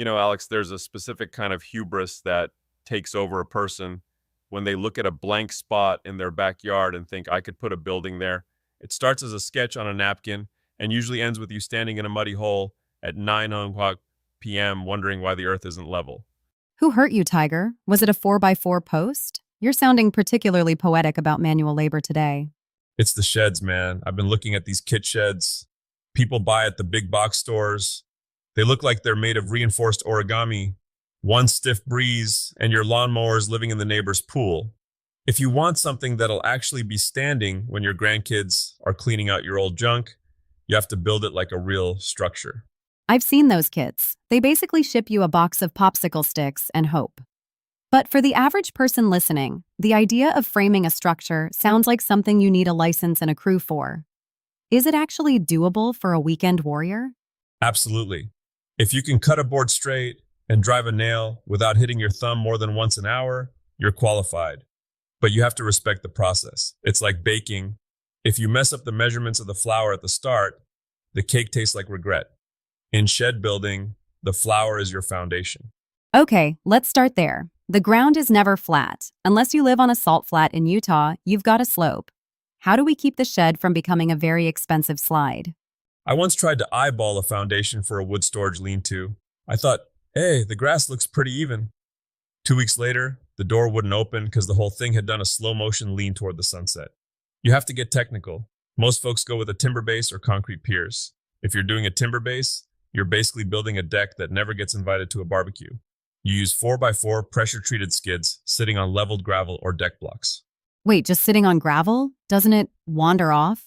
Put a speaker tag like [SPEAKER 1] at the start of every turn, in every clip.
[SPEAKER 1] Alex, there's a specific kind of hubris that takes over a person when they look at a blank spot in their backyard and think, I could put a building there. It starts as a sketch on a napkin and usually ends with you standing in a muddy hole at 9 o'clock p.m. wondering why the earth isn't level.
[SPEAKER 2] Who hurt you, Tiger? Was it a 4x4 post? You're sounding particularly poetic about manual labor today.
[SPEAKER 1] It's the sheds, man. I've been looking at these kit sheds people buy at the big box stores. They look like they're made of reinforced origami, one stiff breeze, and your lawnmower's living in the neighbor's pool. If you want something that'll actually be standing when your grandkids are cleaning out your old junk, you have to build it like a real structure.
[SPEAKER 2] I've seen those kits. They basically ship you a box of popsicle sticks and hope. But for the average person listening, the idea of framing a structure sounds like something you need a license and a crew for. Is it actually doable for a weekend warrior?
[SPEAKER 1] Absolutely. If you can cut a board straight and drive a nail without hitting your thumb more than once an hour, you're qualified. But you have to respect the process. It's like baking. If you mess up the measurements of the flour at the start, the cake tastes like regret. In shed building, the flour is your foundation.
[SPEAKER 2] Okay, let's start there. The ground is never flat. Unless you live on a salt flat in Utah, you've got a slope. How do we keep the shed from becoming a very expensive slide?
[SPEAKER 1] I once tried to eyeball a foundation for a wood storage lean-to. I thought, hey, the grass looks pretty even. 2 weeks later, the door wouldn't open because the whole thing had done a slow-motion lean toward the sunset. You have to get technical. Most folks go with a timber base or concrete piers. If you're doing a timber base, you're basically building a deck that never gets invited to a barbecue. You use 4x4 pressure-treated skids sitting on leveled gravel or deck blocks.
[SPEAKER 2] Wait, just sitting on gravel? Doesn't it wander off?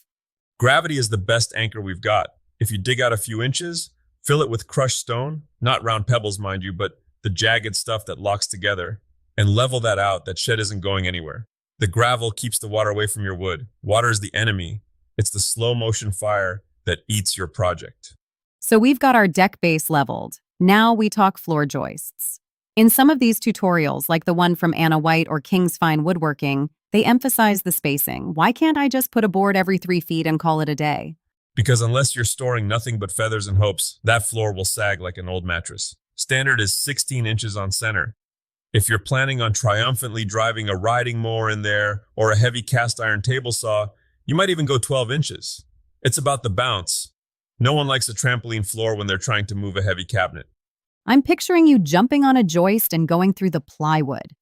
[SPEAKER 1] Gravity is the best anchor we've got. If you dig out a few inches, fill it with crushed stone, not round pebbles, mind you, but the jagged stuff that locks together, and level that out. That shed isn't going anywhere. The gravel keeps the water away from your wood. Water is the enemy. It's the slow motion fire that eats your project.
[SPEAKER 2] So we've got our deck base leveled. Now we talk floor joists. In some of these tutorials, like the one from Anna White or King's Fine Woodworking, they emphasize the spacing. Why can't I just put a board every 3 feet and call it a day?
[SPEAKER 1] Because unless you're storing nothing but feathers and hopes, that floor will sag like an old mattress. Standard is 16 inches on center. If you're planning on triumphantly driving a riding mower in there or a heavy cast iron table saw, you might even go 12 inches. It's about the bounce. No one likes a trampoline floor when they're trying to move a heavy cabinet.
[SPEAKER 2] I'm picturing you jumping on a joist and going through the plywood.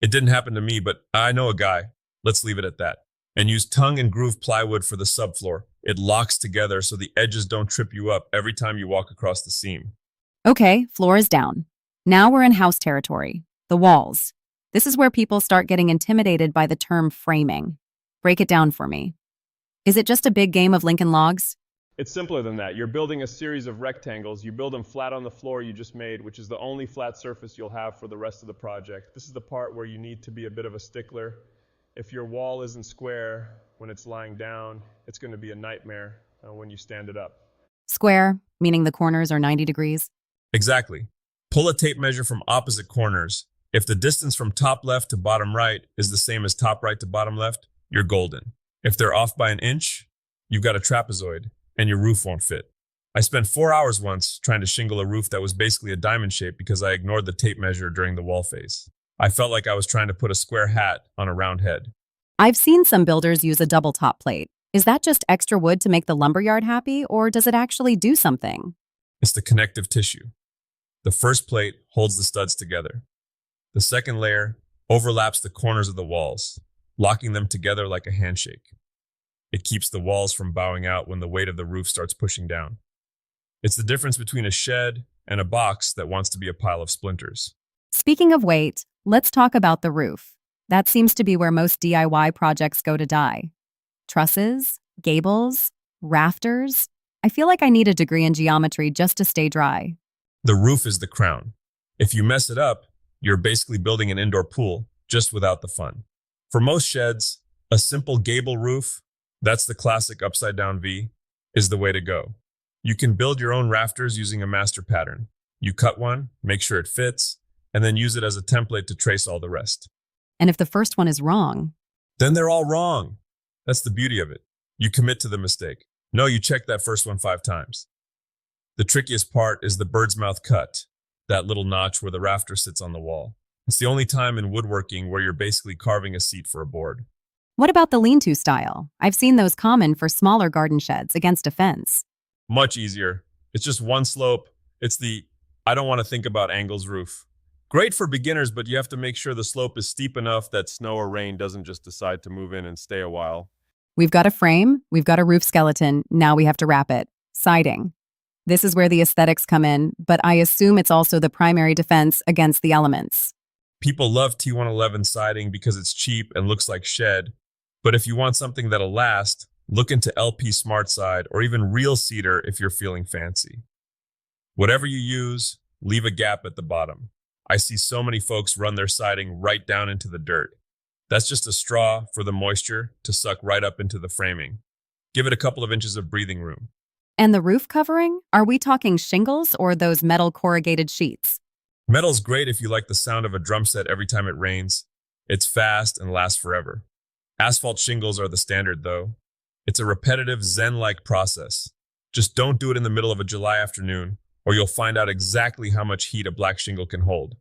[SPEAKER 1] It didn't happen to me, but I know a guy. Let's leave it at that. And use tongue and groove plywood for the subfloor. It locks together so the edges don't trip you up every time you walk across the seam.
[SPEAKER 2] Okay, floor is down. Now we're in house territory. The walls. This is where people start getting intimidated by the term framing. Break it down for me. Is it just a big game of Lincoln Logs?
[SPEAKER 3] It's simpler than that. You're building a series of rectangles. You build them flat on the floor you just made, which is the only flat surface you'll have for the rest of the project. This is the part where you need to be a bit of a stickler. If your wall isn't square when it's lying down, it's going to be a nightmare when you stand it up.
[SPEAKER 2] Square, meaning the corners are 90 degrees?
[SPEAKER 1] Exactly. Pull a tape measure from opposite corners. If the distance from top left to bottom right is the same as top right to bottom left, you're golden. If they're off by an inch, you've got a trapezoid, and your roof won't fit. I spent 4 hours once trying to shingle a roof that was basically a diamond shape because I ignored the tape measure during the wall phase. I felt like I was trying to put a square hat on a round head.
[SPEAKER 2] I've seen some builders use a double top plate. Is that just extra wood to make the lumberyard happy, or does it actually do something?
[SPEAKER 1] It's the connective tissue. The first plate holds the studs together. The second layer overlaps the corners of the walls, locking them together like a handshake. It keeps the walls from bowing out when the weight of the roof starts pushing down. It's the difference between a shed and a box that wants to be a pile of splinters.
[SPEAKER 2] Speaking of weight, let's talk about the roof. That seems to be where most DIY projects go to die. Trusses, gables, rafters. I feel like I need a degree in geometry just to stay dry.
[SPEAKER 1] The roof is the crown. If you mess it up, you're basically building an indoor pool, just without the fun. For most sheds, a simple gable roof, that's the classic upside down V, is the way to go. You can build your own rafters using a master pattern. You cut one, make sure it fits, and then use it as a template to trace all the rest.
[SPEAKER 2] And if the first one is wrong?
[SPEAKER 1] Then they're all wrong. That's the beauty of it. You commit to the mistake. No, you check that first one 5 times. The trickiest part is the bird's mouth cut. that little notch where the rafter sits on the wall. It's the only time in woodworking where you're basically carving a seat for a board.
[SPEAKER 2] What about the lean-to style? I've seen those common for smaller garden sheds against a fence.
[SPEAKER 1] Much easier. It's just one slope. It's the I don't want to think about angles roof. Great for beginners, but you have to make sure the slope is steep enough that snow or rain doesn't just decide to move in and stay a while.
[SPEAKER 2] We've got a frame, we've got a roof skeleton, now we have to wrap it. Siding. This is where the aesthetics come in, but I assume it's also the primary defense against the elements.
[SPEAKER 1] People love T111 siding because it's cheap and looks like shed, but if you want something that'll last, look into LP Smart Side or even real cedar if you're feeling fancy. Whatever you use, leave a gap at the bottom. I see so many folks run their siding right down into the dirt. That's just a straw for the moisture to suck right up into the framing. Give it a couple of inches of breathing room.
[SPEAKER 2] And the roof covering? Are we talking shingles or those metal corrugated sheets?
[SPEAKER 1] Metal's great if you like the sound of a drum set every time it rains. It's fast and lasts forever. Asphalt shingles are the standard, though. It's a repetitive, zen-like process. Just don't do it in the middle of a July afternoon, or you'll find out exactly how much heat a black shingle can hold.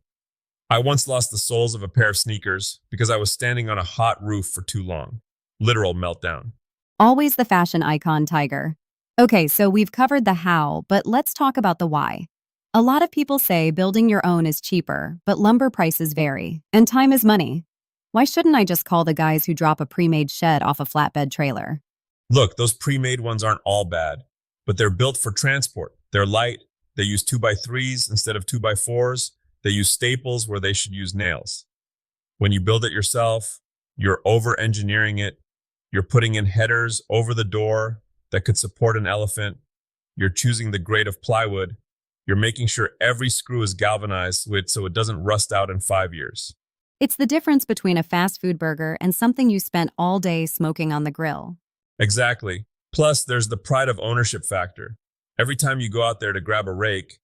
[SPEAKER 1] I once lost the soles of a pair of sneakers because I was standing on a hot roof for too long. Literal meltdown.
[SPEAKER 2] Always the fashion icon, Tiger. Okay, so we've covered the how, but let's talk about the why. A lot of people say building your own is cheaper, but lumber prices vary, and time is money. Why shouldn't I just call the guys who drop a pre-made shed off a flatbed trailer?
[SPEAKER 1] Look, those pre-made ones aren't all bad, but they're built for transport. They're light. They use 2x3s instead of 2x4s. They use staples where they should use nails. When you build it yourself, you're over-engineering it. You're putting in headers over the door that could support an elephant. You're choosing the grade of plywood. You're making sure every screw is galvanized so it doesn't rust out in 5 years.
[SPEAKER 2] It's the difference between a fast food burger and something you spent all day smoking on the grill.
[SPEAKER 1] Exactly. Plus, there's the pride of ownership factor. Every time you go out there to grab a rake,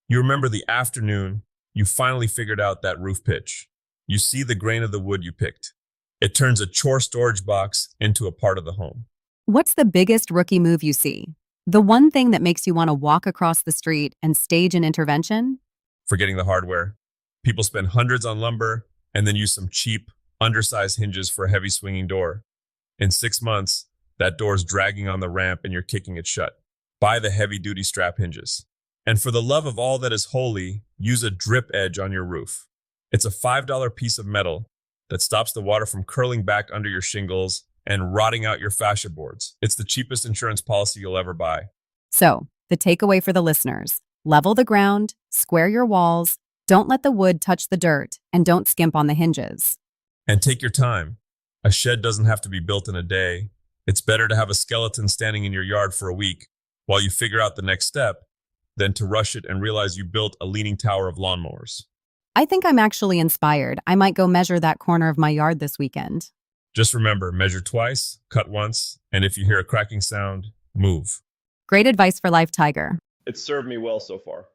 [SPEAKER 1] you remember the afternoon you finally figured out that roof pitch. You see the grain of the wood you picked. It turns a chore storage box into a part of the home.
[SPEAKER 2] What's the biggest rookie move you see? The one thing that makes you want to walk across the street and stage an intervention?
[SPEAKER 1] Forgetting the hardware. People spend hundreds on lumber and then use some cheap, undersized hinges for a heavy swinging door. In 6 months, that door's dragging on the ramp and you're kicking it shut. Buy the heavy-duty strap hinges. And for the love of all that is holy, use a drip edge on your roof. It's a $5 piece of metal that stops the water from curling back under your shingles and rotting out your fascia boards. It's the cheapest insurance policy you'll ever buy.
[SPEAKER 2] So, the takeaway for the listeners: level the ground, square your walls, don't let the wood touch the dirt, and don't skimp on the hinges.
[SPEAKER 1] And take your time. A shed doesn't have to be built in a day. It's better to have a skeleton standing in your yard for a week while you figure out the next step than to rush it and realize you built a leaning tower of lawnmowers.
[SPEAKER 2] I think I'm actually inspired. I might go measure that corner of my yard this weekend.
[SPEAKER 1] Just remember, measure twice, cut once, and if you hear a cracking sound, move.
[SPEAKER 2] Great advice for life, Tiger.
[SPEAKER 3] It's served me well so far.